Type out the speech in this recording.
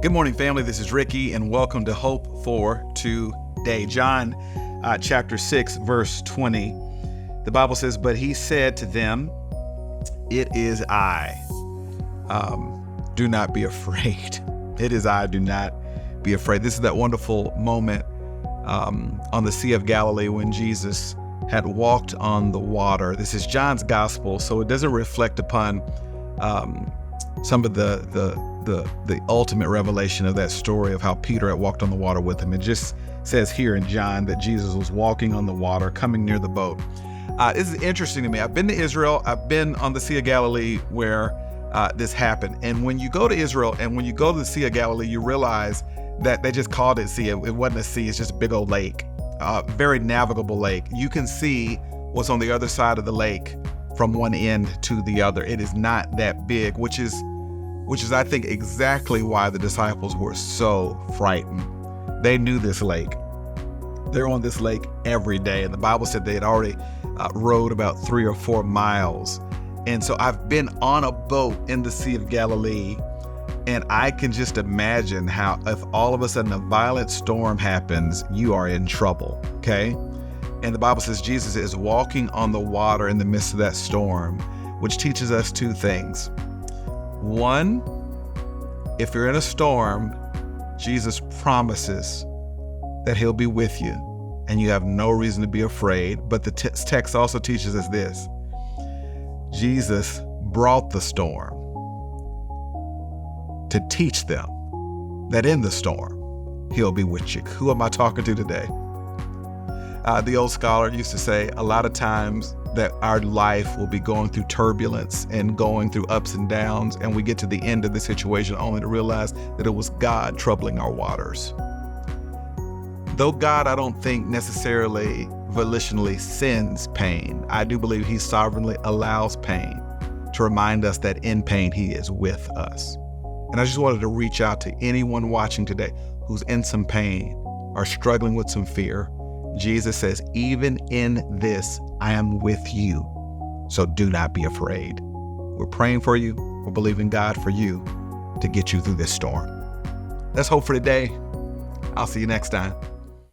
Good morning, family. This is Ricky, and welcome to Hope for Today. John chapter 6, verse 20. The Bible says, "But he said to them, it is I. Do not be afraid. It is I. Do not be afraid." This is that wonderful moment on the Sea of Galilee when Jesus had walked on the water. This is John's gospel, so it doesn't reflect upon some of the ultimate revelation of that story of how Peter had walked on the water with him. It just says here in John that Jesus was walking on the water, coming near the boat. This is interesting to me. I've been to Israel. I've been on the Sea of Galilee where this happened. And when you go to Israel and when you go to the Sea of Galilee, you realize that they just called it sea. It wasn't a sea. It's just a big old lake, very navigable lake. You can see what's on the other side of the lake from one end to the other. It is not that big, which is I think exactly why the disciples were so frightened. They knew this lake. They're on this lake every day. And the Bible said they had already rowed about 3 or 4 miles. And so I've been on a boat in the Sea of Galilee, and I can just imagine how if all of a sudden a violent storm happens, you are in trouble, okay? And the Bible says Jesus is walking on the water in the midst of that storm, which teaches us 2 things. One, if you're in a storm, Jesus promises that he'll be with you and you have no reason to be afraid. But the text also teaches us this. Jesus brought the storm to teach them that in the storm, he'll be with you. Who am I talking to today? The old scholar used to say a lot of times that our life will be going through turbulence and going through ups and downs, and we get to the end of the situation only to realize that it was God troubling our waters. Though God, I don't think necessarily volitionally sends pain, I do believe he sovereignly allows pain to remind us that in pain he is with us. And I just wanted to reach out to anyone watching today who's in some pain or struggling with some fear. Jesus says, even in this, I am with you. So do not be afraid. We're praying for you. We're believing God for you to get you through this storm. That's hope for today. I'll see you next time.